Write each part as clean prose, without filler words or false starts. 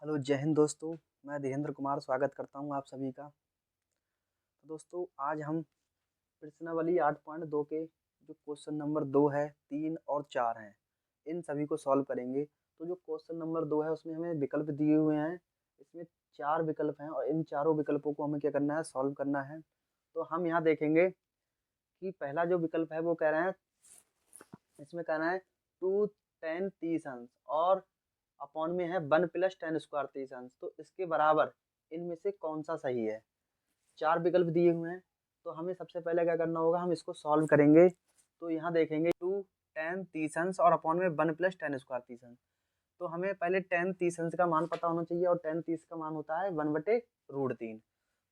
Hello, जय हिंद दोस्तों। मैं धीरेन्द्र कुमार स्वागत करता हूँ आप सभी का। तो दोस्तों आज हम प्रश्नावली 8.2 के जो क्वेश्चन नंबर 2 है, 3 और 4 हैं, इन सभी को सॉल्व करेंगे। तो जो क्वेश्चन नंबर 2 है उसमें हमें विकल्प दिए हुए हैं। इसमें 4 विकल्प हैं और इन चारों विकल्पों को हमें क्या करना है, सॉल्व करना है। तो हम यहाँ देखेंगे कि पहला जो विकल्प है वो कह रहे हैं, इसमें कहना है 2 10 30 अंश और अपॉन में है 1 + 10 स्क्वायर 30 अंश। तो इसके बराबर इनमें से कौन सा सही है। 4 विकल्प दिए हुए हैं, तो हमें सबसे पहले क्या करना होगा, हम इसको सॉल्व करेंगे। तो यहाँ देखेंगे 2 10 30 अंश और अपॉन में 1 + 10 स्क्वायर 30 अंश। तो हमें पहले 10 30 अंश का मान पता होना चाहिए और 10 30 का मान होता है 1/√3।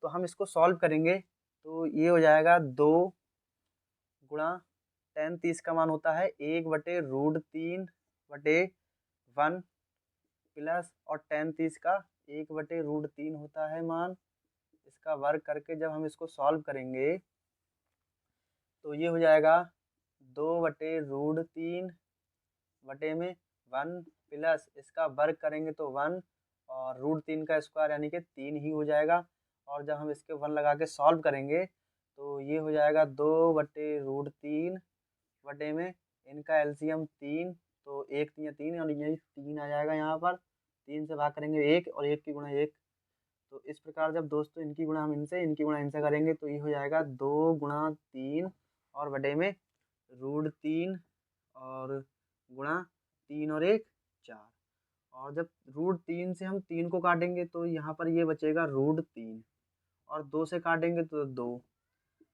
तो हम इसको सॉल्व करेंगे तो ये हो जाएगा 2 गुणा 10 30 का मान होता है 1/√3/1 प्लस और 10 30 का 1/√3 होता है मान। इसका वर्ग करके जब हम इसको सॉल्व करेंगे तो ये हो जाएगा 2/√3 बटे में 1 प्लस इसका वर्ग करेंगे तो 1 और √3 का स्क्वायर यानी कि 3 ही हो जाएगा। और जब हम इसके 1 लगा के सॉल्व करेंगे तो ये हो जाएगा 2/√3 बटे में इनका एलसीएम 3, तो 1 3 3 और यही 3 आ जाएगा। यहाँ पर 3 से भाग करेंगे 1 और 1 की गुणा 1। तो इस प्रकार जब दोस्तों इनकी गुणा हम इनकी गुणा इनसे करेंगे तो ये हो जाएगा 2 गुणा 3 और बटे में √3 और गुणा 3 और 1 4। और जब √3 से हम 3 को काटेंगे तो यहाँ पर ये बचेगा √3 और 2 से काटेंगे तो 2।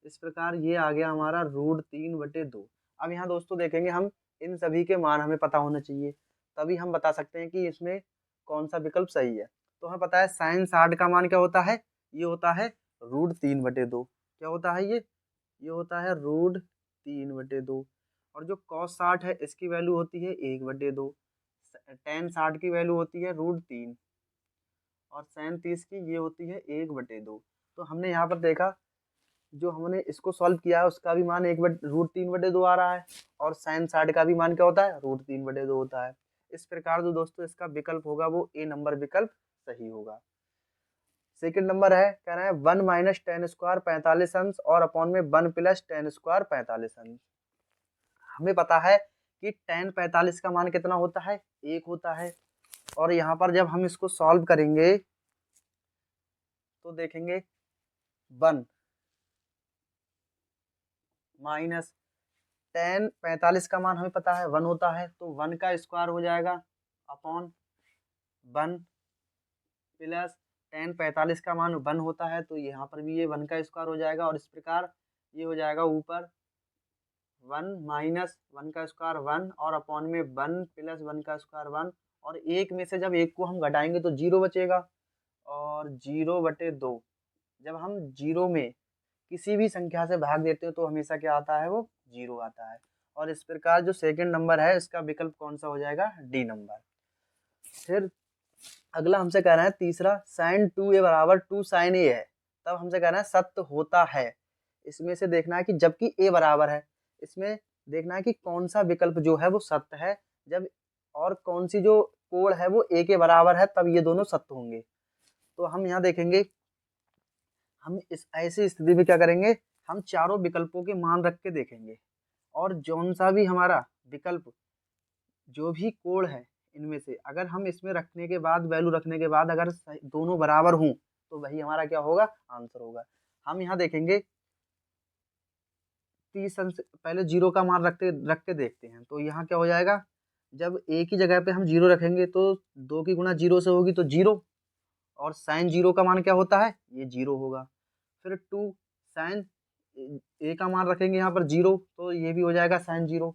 इस प्रकार ये आ गया हमारा √3/2। अब यहाँ दोस्तों देखेंगे हम इन सभी के मान हमें पता होना चाहिए, तभी हम बता सकते हैं कि इसमें कौन सा विकल्प सही है। तो हमें पता है साइन 60 का मान क्या होता है, ये होता है √3/2। क्या होता है ये होता है √3/2। और जो cos 60 है इसकी वैल्यू होती है 1/2। tan 60 की वैल्यू होती है √3 और sin 30 की ये होती है 1/2। तो हमने यहाँ पर देखा, जो हमने इसको सॉल्व किया है उसका भी मान √3/2 आ रहा है और साइन 60 का भी मान क्या होता है, √3/2 होता है। इस प्रकार जो दोस्तों इसका विकल्प होगा वो ए नंबर विकल्प सही होगा। सेकंड नंबर है, कह रहे हैं 1 - 10 स्क्वायर 45 अंश और अपॉन में 1 + 10 स्क्वायर 45 अंश। हमें पता है कि tan 45 का मान कितना होता है, 1 होता है। और यहाँ पर जब हम इसको सॉल्व करेंगे तो देखेंगे 1 माइनस tan 45 का मान हमें पता है 1 होता है, तो 1 का स्क्वायर हो जाएगा अपॉन 1 प्लस tan 45 का मान 1 होता है, तो यहाँ पर भी ये 1 का स्क्वायर हो जाएगा। और इस प्रकार ये हो जाएगा ऊपर 1 माइनस 1 का स्क्वायर 1 और अपॉन में 1 प्लस 1 का स्क्वायर 1। और एक में से जब एक को हम घटाएंगे तो 0 बचेगा और 0/2। जब हम 0 में किसी भी संख्या से भाग देते हो तो हमेशा क्या आता है, वो 0 आता है। और इस प्रकार जो सेकंड नंबर है इसका विकल्प कौन सा हो जाएगा, डी नंबर। फिर अगला हमसे कह रहा है तीसरा, sin 2a = 2 sin a है, तब हमसे कह रहा है सत्य होता है। इसमें से देखना है कि जबकि a बराबर है, इसमें देखना है कि कौन सा विकल्प जो है वो सत्य है, जब और कौन सी जो कोण है वो a के बराबर है, तब ये दोनों सत्य होंगे। तो हम यहाँ देखेंगे, हम इस ऐसी स्थिति में क्या करेंगे, हम चारों विकल्पों के मान रख के देखेंगे और जौन सा भी हमारा विकल्प जो भी कोण है इनमें से अगर हम इसमें रखने के बाद वैल्यू रखने के बाद अगर दोनों बराबर हों तो वही हमारा क्या होगा, आंसर होगा। हम यहाँ देखेंगे 30 अंश पहले 0 का मान रख के देखते हैं। तो यहाँ क्या हो जाएगा, जब एक ही जगह पे हम 0 रखेंगे तो 2 की गुणा 0 से होगी तो 0 और साइन 0 का मान क्या होता है, ये 0 होगा। फिर 2 साइन ए का मान रखेंगे यहाँ पर 0 तो ये भी हो जाएगा साइन 0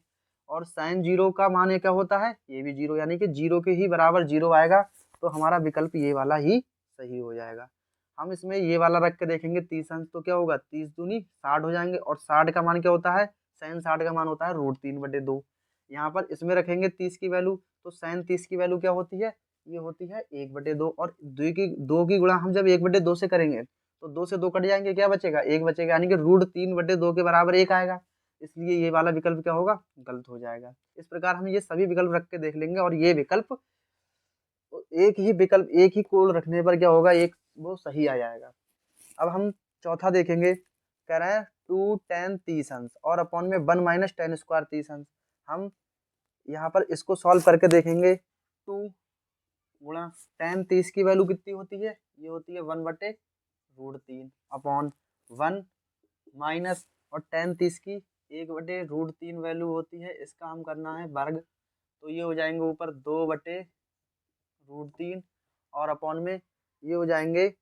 और साइन 0 का मान ये क्या होता है, ये भी 0, यानी कि 0 के ही बराबर 0 आएगा। तो हमारा विकल्प ये वाला ही सही हो जाएगा। हम इसमें ये वाला रख के देखेंगे 30 अंश, तो क्या होगा 30 दूनी 60 हो जाएंगे और 60 का मान क्या होता है, साइन 60 का मान होता है √3/2। यहाँ पर इसमें रखेंगे 30 की वैल्यू, तो साइन 30 की वैल्यू क्या होती है, ये होती है 1/2 और 2 की गुणा हम जब 1/2 से करेंगे तो 2 से 2 कट जाएंगे, क्या बचेगा, 1 बचेगा, यानी कि √3/2 के बराबर 1 आएगा। इसलिए ये वाला विकल्प क्या होगा, गलत हो जाएगा। इस प्रकार हम ये सभी विकल्प रख के देख लेंगे और ये विकल्प एक ही विकल्प, एक ही कोड रखने पर क्या होगा, एक वो सही आ जाएगा। अब हम चौथा देखेंगे, कह रहे हैं 2 tan 30 अंश और अपॉन में 1 माइनस टेन स्क्वायर 30 अंश। हम यहाँ पर इसको सॉल्व करके देखेंगे। 2 गुणा tan 30 की वैल्यू कितनी होती है, ये होती है 1/√3 अपॉन 1 माइनस, और tan 30 की 1/√3 वैल्यू होती है, इसका हम करना है वर्ग, तो ये हो जाएंगे ऊपर 2/√3 और अपॉन में ये हो जाएंगे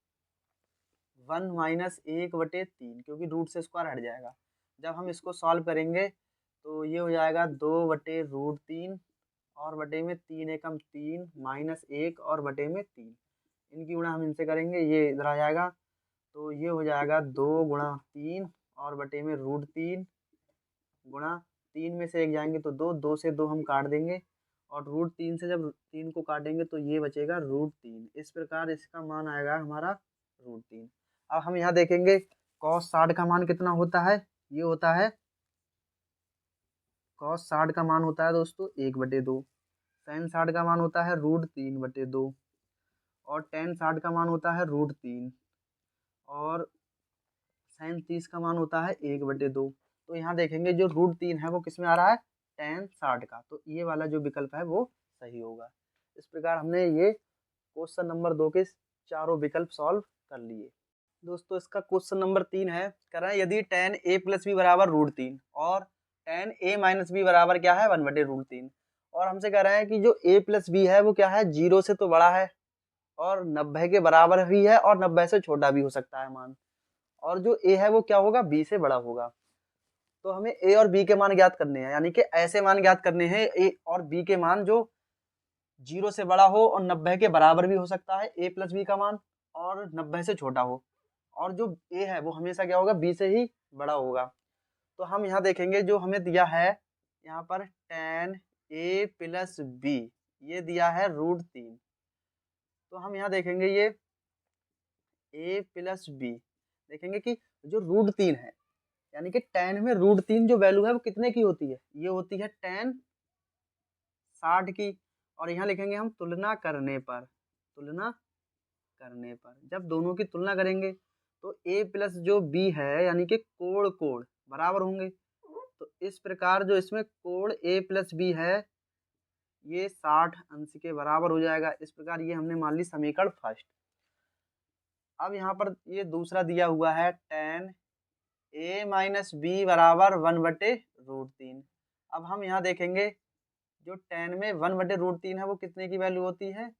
1 माइनस 1/3, क्योंकि रूट से स्क्वायर हट जाएगा। जब हम इसको सॉल्व करेंगे तो ये हो जाएगा 2/√3 और बटे में 3 एकम 3 माइनस 1 और बटे में 3, इनकी गुणा हम इनसे करेंगे, ये इधर आ जाएगा, तो ये हो जाएगा 2 गुणा 3 और बटे में √3 गुणा 3 में से 1 जाएंगे तो 2, 2 से 2 हम काट देंगे और √3 से जब 3 को काटेंगे तो ये बचेगा √3। इस प्रकार इसका मान आएगा हमारा √3। अब हम यहाँ देखेंगे cos 60 का मान कितना होता है, ये होता है cos 60 का मान होता है दोस्तों 1/2, sin 60 का मान होता है √3/2 और tan 60 का मान होता है √3 और sin 30 का मान होता है 1/2। तो यहाँ देखेंगे जो √3 है वो किस में आ रहा है, tan 60 का, तो ये वाला जो विकल्प है वो सही होगा। इस प्रकार हमने ये क्वेश्चन नंबर 2 के चारों विकल्प सॉल्व कर लिए। दोस्तों इसका क्वेश्चन नंबर 3 है, कह रहा है यदि tan a प्लस बी बराबर √3 और tan a माइनस बी बराबर क्या है 1/√3, और हमसे कह रहे हैं कि जो a प्लस बी है वो क्या है, 0 से तो बड़ा है और 90 के बराबर भी है और 90 से छोटा भी हो सकता है मान, और जो a है वो क्या होगा, b से बड़ा होगा। तो हमें a और b के मान ज्ञात करने हैं, यानी कि ऐसे मान ज्ञात करने हैं a और b के मान जो 0 से बड़ा हो और 90 के बराबर भी हो सकता है a प्लस बी का मान, और 90 से छोटा हो, और जो a है वो हमेशा क्या होगा, b से ही बड़ा होगा। तो हम यहाँ देखेंगे जो हमें दिया है यहाँ पर tan a प्लस बी, ये दिया है √3, तो हम यहाँ देखेंगे ये a प्लस बी, देखेंगे कि जो √3 है, यानी कि tan में √3 जो वैल्यू है वो कितने की होती है, ये होती है tan 60 की, और यहाँ लिखेंगे हम तुलना करने पर, तुलना करने पर जब दोनों की तुलना करेंगे तो a प्लस जो b है, यानी कि कोण कोण बराबर होंगे, तो इस प्रकार जो इसमें कोण a प्लस बी है ये 60 अंश के बराबर हो जाएगा। इस प्रकार ये हमने मान ली समीकरण फर्स्ट। अब यहाँ पर ये दूसरा दिया हुआ है tan a माइनस बी बराबर 1/√3। अब हम यहाँ देखेंगे जो tan में 1/√3 है वो कितने की वैल्यू होती है,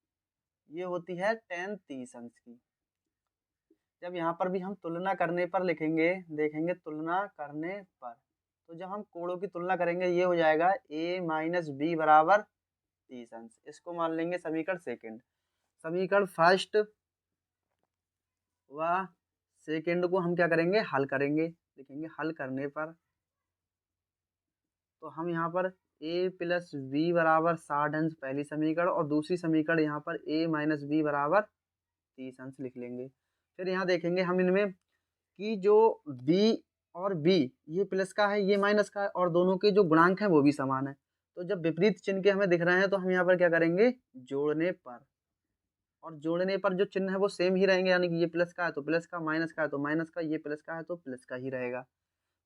ये होती है tan 30 अंश की। जब यहाँ पर भी हम तुलना करने पर लिखेंगे, देखेंगे तुलना करने पर, तो जब हम कोणों की तुलना करेंगे ये हो जाएगा a माइनस बी बराबर 30 अंश, इसको मान लेंगे समीकरण सेकंड। समीकरण फर्स्ट व सेकंड को हम क्या करेंगे, हल करेंगे, लिखेंगे हल करने पर, तो हम यहाँ पर a प्लस बी बराबर 60 अंश पहली समीकरण और दूसरी समीकरण यहाँ पर a माइनस बी बराबर 30 अंश लिख लेंगे। फिर यहाँ देखेंगे हम इनमें कि जो b और b ये प्लस का है ये माइनस का है और दोनों के जो गुणांक हैं वो भी समान है, तो जब विपरीत चिन्ह के हमें दिख रहे हैं तो हम यहाँ पर क्या करेंगे, जोड़ने पर, और जोड़ने पर जो चिन्ह है वो सेम ही रहेंगे, यानी कि ये प्लस का है तो प्लस का, माइनस का है तो माइनस का, ये प्लस का है तो प्लस का ही रहेगा।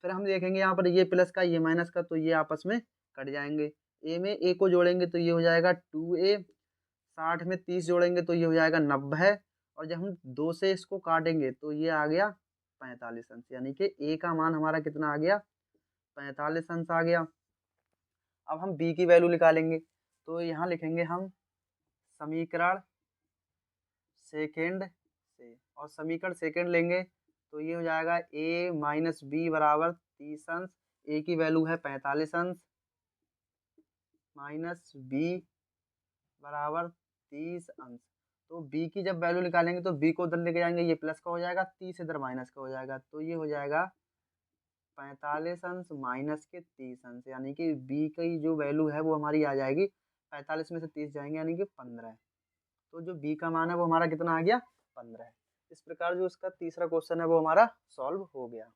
फिर हम देखेंगे यहाँ पर ये प्लस का ये माइनस का, तो ये आपस में कट जाएंगे। a में a को जोड़ेंगे तो ये हो जाएगा 2a, 60 में 30 जोड़ेंगे तो ये हो जाएगा 90, और जब हम 2 से इसको काटेंगे तो ये आ गया 45 अंश, यानी कि a का मान हमारा कितना आ गया, 45 अंश आ गया। अब हम b की वैल्यू निकालेंगे, तो यहाँ लिखेंगे हम समीकरण सेकेंड से, और समीकरण सेकेंड लेंगे तो ये हो जाएगा a माइनस बी बराबर 30 अंश, a की वैल्यू है 45 अंश माइनस b बराबर 30 अंश। तो b की जब वैल्यू निकालेंगे तो b को उधर लेके जाएंगे, ये प्लस का हो जाएगा, 30 इधर माइनस का हो जाएगा, तो ये हो जाएगा 45 अंश माइनस के 30 अंश, यानी कि b की जो वैल्यू है वो हमारी आ जाएगी 45 में से 30 जाएंगे यानी कि 15। तो जो b का मान है वो हमारा कितना आ गया, 15। इस प्रकार जो इसका तीसरा क्वेश्चन है वो हमारा सॉल्व हो गया।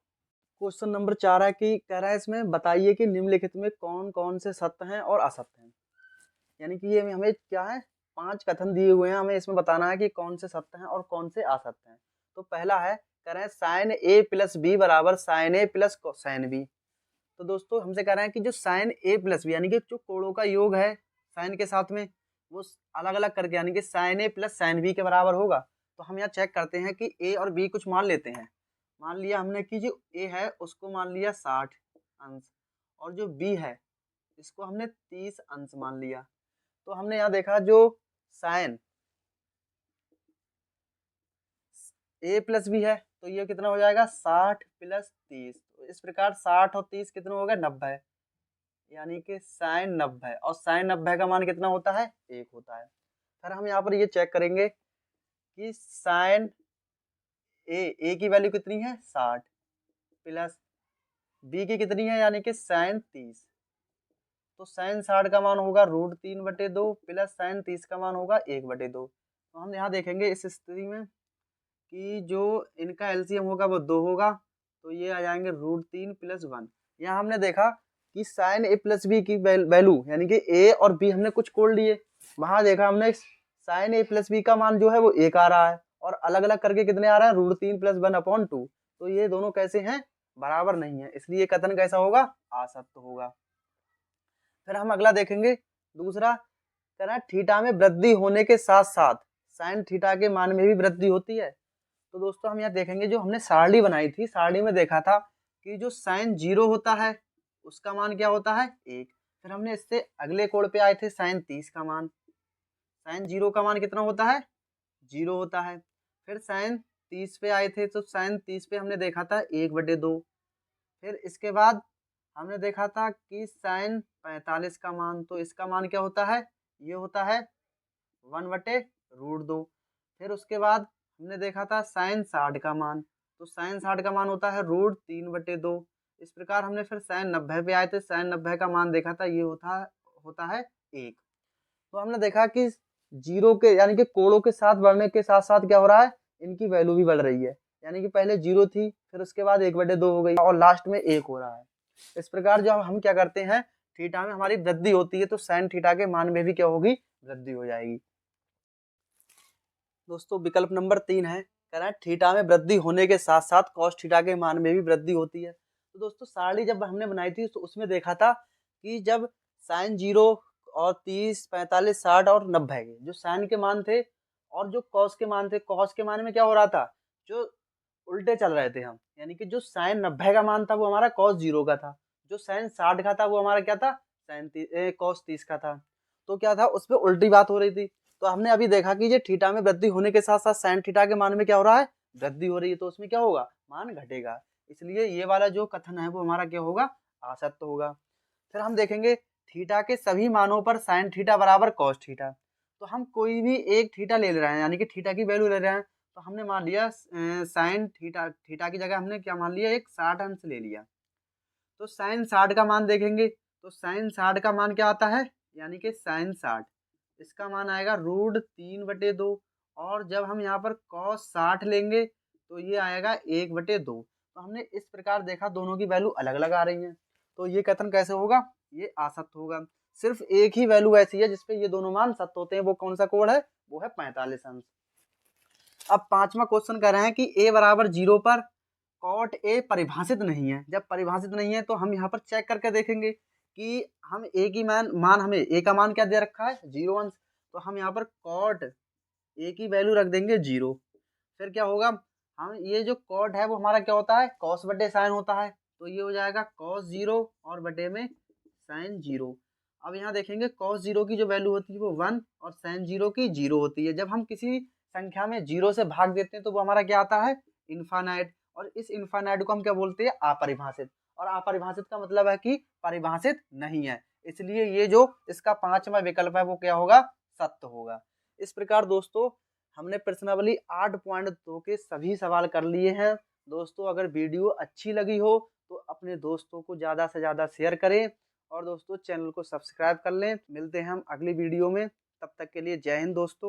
क्वेश्चन नंबर 4 है कि कह रहा है इसमें बताइए कि निम्नलिखित में कौन कौन से सत्य हैं और असत्य हैं, यानी कि ये हमें क्या है, 5 कथन दिए हुए हैं, हमें इसमें बताना है कि कौन से सत्य हैं और कौन से असत्य हैं। तो पहला है, कह रहे हैं साइन ए प्लस बी बराबर साइन ए प्लस कोसाइन बी। तो दोस्तों हमसे कह रहे हैं कि जो साइन ए प्लस बी यानी कि जो कोणों का योग है साइन के साथ में, वो अलग अलग करके यानी कि साइन ए प्लस साइन बी के बराबर होगा। तो हम यहाँ चेक करते हैं कि ए और बी कुछ मान लेते हैं। मान लिया हमने कि जो ए है उसको मान लिया 60 अंश और जो बी है इसको हमने 30 अंश मान लिया। तो हमने यहाँ देखा जो साइन ए प्लस बी है तो ये कितना हो जाएगा 60 प्लस 30। तो इस प्रकार 60 और 30 कितना हो गया 90, यानी कि साइन 90 और साइन 90 का मान कितना होता है 1 होता है। फिर हम यहाँ पर ये चेक करेंगे कि साइन ए की वैल्यू कितनी है 60 प्लस बी की कितनी है यानी कि साइन 30। तो साइन 60 का मान होगा √3/2 प्लस साइन 30 का मान होगा 1/2। तो हम यहाँ देखेंगे इस स्थिति में कि जो इनका एलसीएम होगा वो 2 होगा, तो ये आ जाएंगे √3 + 1। यहाँ हमने देखा कि साइन ए प्लस बी की वैल्यू यानी कि ए और बी हमने कुछ कोड लिए, वहां देखा हमने साइन ए प्लस बी का मान जो है वो 1 आ रहा है और अलग अलग करके कितने आ रहा है √3 + 1/2। तो ये दोनों कैसे हैं बराबर नहीं है, इसलिए कथन कैसा होगा असत्य होगा। फिर हम अगला देखेंगे दूसरा, कह रहा है थीटा में वृद्धि होने के साथ साथ साइन थीटा के मान में भी वृद्धि होती है। तो दोस्तों हम यहाँ देखेंगे जो हमने सारणी बनाई थी, सारणी में देखा था कि जो साइन 0 होता है उसका मान क्या होता है 1। फिर हमने इससे अगले कोड पे आए थे साइन 30 का मान, साइन 0 का मान कितना होता है 0 होता है। फिर साइन 30 पे आए थे तो साइन 30 पे हमने देखा था 1/2। फिर इसके बाद हमने देखा था कि साइन 45 का मान, तो इसका मान क्या होता है ये होता है 1/√2। फिर उसके बाद हमने देखा था साइन 60 का मान, तो साइन 60 का मान होता है √3/2। इस प्रकार हमने फिर साइन 90 पे आए थे, साइन 90 का मान देखा था ये होता है 1। तो हमने देखा कि जीरो के यानी कि कोणों के साथ बढ़ने के साथ साथ क्या हो रहा है इनकी वैल्यू भी बढ़ रही है, यानी कि पहले 0 थी फिर उसके बाद 1/2 हो गई और लास्ट में 1 हो रहा है। इस प्रकार जब हम क्या करते हैं थीटा में हमारी वृद्धि होती है तो साइन थीटा के मान में भी क्या होगी वृद्धि हो जाएगी। दोस्तों विकल्प नंबर 3 है, कह रहा है थीटा में वृद्धि होने के साथ साथ कॉस थीटा के मान में भी वृद्धि होती है। तो दोस्तों सारणी जब हमने बनाई थी तो उसमें देखा था कि जब साइन 0 और 30, 45, 60 और 90 के जो साइन के मान थे और जो कॉस के मान थे, कॉस के मान में क्या हो रहा था जो उल्टे चल रहे थे हम, यानी कि जो साइन 90 का मान था वो हमारा कॉस 0 का था, जो साइन 60 का था वो हमारा क्या था साइन कॉस 30 का था। तो क्या था उस पर उल्टी बात हो रही थी। तो हमने अभी देखा कि ये थीटा में वृद्धि होने के साथ साथ साइन थीटा के मान में क्या हो रहा है वृद्धि हो रही है, तो उसमें क्या होगा मान घटेगा, इसलिए ये वाला जो कथन है वो हमारा क्या होगा असत्य होगा। फिर हम देखेंगे थीटा के सभी मानों पर साइन थीटा बराबर कॉस थीटा। तो हम कोई भी एक थीटा ले रहे हैं यानी कि थीटा की वैल्यू ले रहे हैं, तो हमने मान लिया साइन थीटा की जगह हमने क्या मान लिया एक 60 अंश ले लिया। तो साइन 60 का मान देखेंगे तो साइन 60 का मान क्या आता है यानी कि साइन 60 इसका मान आएगा √3/2 और जब हम यहाँ पर कॉस 60 लेंगे तो ये आएगा 1/2। तो हमने इस प्रकार देखा दोनों की वैल्यू अलग अलग आ रही हैं, तो ये कथन कैसे होगा ये असत्य होगा। सिर्फ एक ही वैल्यू ऐसी है जिसपे ये दोनों मान सत्य होते हैं, वो कौन सा कोड है वो है 45 अंश। अब पांचवा क्वेश्चन कह रहे हैं कि a बराबर 0 पर कॉट ए परिभाषित नहीं है। जब परिभाषित नहीं है तो हम यहाँ पर चेक करके देखेंगे कि हम ए की मान हमें ए का मान क्या दे रखा है 0 अंश, तो हम यहाँ पर कॉट ए की वैल्यू रख देंगे 0। फिर क्या होगा हम ये जो कॉट है वो हमारा क्या होता है कॉस बटे साइन होता है, तो ये हो जाएगा कॉस 0 और बटे में साइन 0। अब यहाँ देखेंगे कॉस 0 की जो वैल्यू होती है वो 1 और साइन 0 की 0 होती है। जब हम किसी संख्या में 0 से भाग देते हैं तो वो हमारा क्या आता है इनफाइनाइट, और इस इनफाइनाइट को हम क्या बोलते हैं अपरिभाषित, और अपरिभाषित का मतलब है कि परिभाषित नहीं है, इसलिए ये जो इसका पांचवा विकल्प है वो क्या होगा सत्य होगा। इस प्रकार दोस्तों हमने प्रश्नावली 8.2 के सभी सवाल कर लिए हैं। दोस्तों अगर वीडियो अच्छी लगी हो तो अपने दोस्तों को ज़्यादा से ज़्यादा शेयर करें और दोस्तों चैनल को सब्सक्राइब कर लें। मिलते हैं हम अगली वीडियो में, तब तक के लिए जय हिंद दोस्तों।